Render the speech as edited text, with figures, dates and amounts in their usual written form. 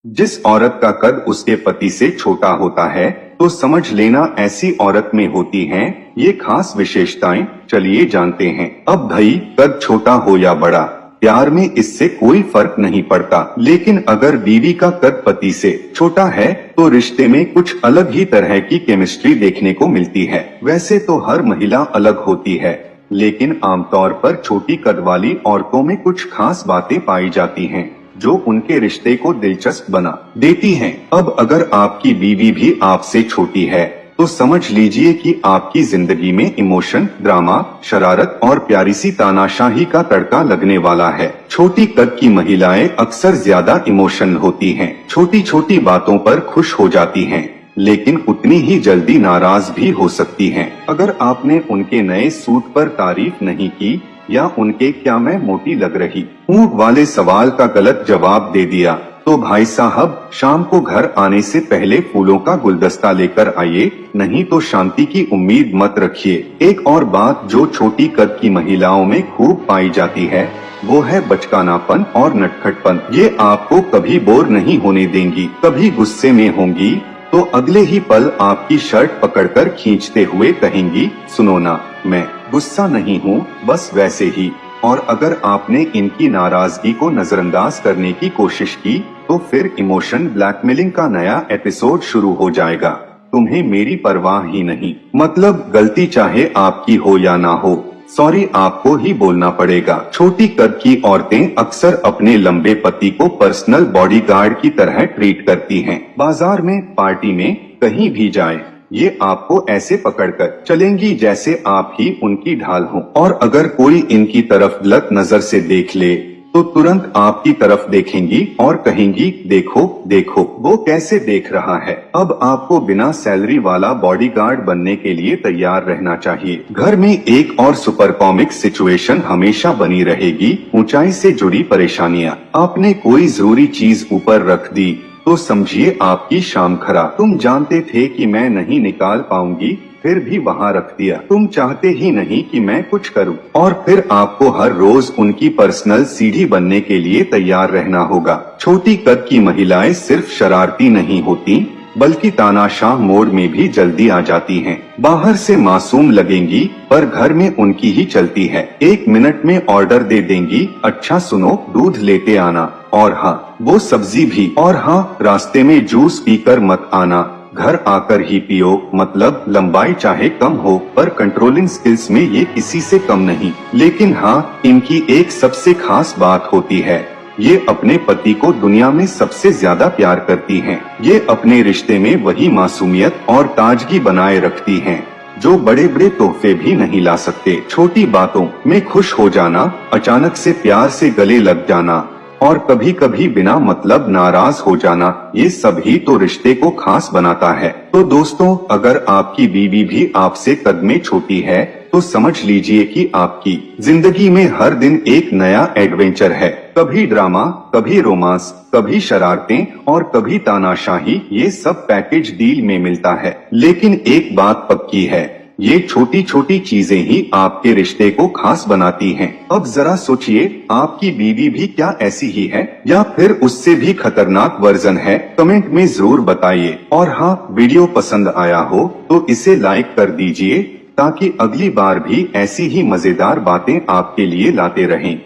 जिस औरत का कद उसके पति से छोटा होता है तो समझ लेना ऐसी औरत में होती हैं ये खास विशेषताएं। चलिए जानते हैं। अब भाई कद छोटा हो या बड़ा, प्यार में इससे कोई फर्क नहीं पड़ता, लेकिन अगर बीवी का कद पति से छोटा है तो रिश्ते में कुछ अलग ही तरह की केमिस्ट्री देखने को मिलती है। वैसे तो हर महिला अलग होती है, लेकिन आमतौर पर छोटी कद वाली औरतों में कुछ खास बातें पाई जाती हैं जो उनके रिश्ते को दिलचस्प बना देती हैं। अब अगर आपकी बीवी भी आपसे छोटी है तो समझ लीजिए कि आपकी जिंदगी में इमोशन, ड्रामा, शरारत और प्यारी सी तानाशाही का तड़का लगने वाला है। छोटी कद की महिलाएं अक्सर ज्यादा इमोशनल होती हैं, छोटी छोटी बातों पर खुश हो जाती हैं, लेकिन उतनी ही जल्दी नाराज भी हो सकती हैं। अगर आपने उनके नए सूट पर तारीफ नहीं की या उनके क्या मैं मोटी लग रही हूँ वाले सवाल का गलत जवाब दे दिया तो भाई साहब शाम को घर आने से पहले फूलों का गुलदस्ता लेकर आइए, नहीं तो शांति की उम्मीद मत रखिए। एक और बात जो छोटी कद की महिलाओं में खूब पाई जाती है वो है बचकानापन और नटखटपन। ये आपको कभी बोर नहीं होने देंगी। कभी गुस्से में होंगी तो अगले ही पल आपकी शर्ट पकड़कर खींचते हुए कहेंगी, सुनो ना, मैं गुस्सा नहीं हूँ, बस वैसे ही। और अगर आपने इनकी नाराजगी को नजरअंदाज करने की कोशिश की तो फिर इमोशन ब्लैकमेलिंग का नया एपिसोड शुरू हो जाएगा। तुम्हें मेरी परवाह ही नहीं, मतलब गलती चाहे आपकी हो या ना हो, सॉरी आपको ही बोलना पड़ेगा। छोटी कद की औरतें अक्सर अपने लंबे पति को पर्सनल बॉडीगार्ड की तरह ट्रीट करती हैं। बाजार में, पार्टी में, कहीं भी जाए ये आपको ऐसे पकड़कर चलेंगी जैसे आप ही उनकी ढाल हो। और अगर कोई इनकी तरफ गलत नजर से देख ले तो तुरंत आपकी तरफ देखेंगी और कहेंगी, देखो देखो वो कैसे देख रहा है। अब आपको बिना सैलरी वाला बॉडीगार्ड बनने के लिए तैयार रहना चाहिए। घर में एक और सुपर कॉमिक सिचुएशन हमेशा बनी रहेगी, ऊंचाई से जुड़ी परेशानियां। आपने कोई जरूरी चीज ऊपर रख दी तो समझिए आपकी शाम खराब। तुम जानते थे कि मैं नहीं निकाल पाऊंगी, फिर भी वहाँ रख दिया। तुम चाहते ही नहीं कि मैं कुछ करूं, और फिर आपको हर रोज उनकी पर्सनल सीढ़ी बनने के लिए तैयार रहना होगा। छोटी कद की महिलाएं सिर्फ शरारती नहीं होती, बल्कि तानाशाह मोड में भी जल्दी आ जाती हैं। बाहर से मासूम लगेंगी पर घर में उनकी ही चलती है। 1 मिनट में ऑर्डर दे देंगी, अच्छा सुनो दूध लेते आना, और हाँ वो सब्जी भी, और हाँ रास्ते में जूस पीकर मत आना, घर आकर ही पियो। मतलब लंबाई चाहे कम हो पर कंट्रोलिंग स्किल्स में ये किसी से कम नहीं। लेकिन हाँ, इनकी एक सबसे खास बात होती है, ये अपने पति को दुनिया में सबसे ज्यादा प्यार करती हैं। ये अपने रिश्ते में वही मासूमियत और ताजगी बनाए रखती हैं जो बड़े बड़े तोहफे भी नहीं ला सकते। छोटी बातों में खुश हो जाना, अचानक से प्यार से गले लग जाना और कभी कभी बिना मतलब नाराज हो जाना, ये सब ही तो रिश्ते को खास बनाता है। तो दोस्तों, अगर आपकी बीवी भी आपसे कद में छोटी है तो समझ लीजिए कि आपकी जिंदगी में हर दिन एक नया एडवेंचर है। कभी ड्रामा, कभी रोमांस, कभी शरारतें और कभी तानाशाही, ये सब पैकेज डील में मिलता है। लेकिन एक बात पक्की है, ये छोटी छोटी चीजें ही आपके रिश्ते को खास बनाती हैं। अब जरा सोचिए, आपकी बीवी भी क्या ऐसी ही है या फिर उससे भी खतरनाक वर्जन है? कमेंट में जरूर बताइए। और हाँ, वीडियो पसंद आया हो तो इसे लाइक कर दीजिए ताकि अगली बार भी ऐसी ही मजेदार बातें आपके लिए लाते रहें।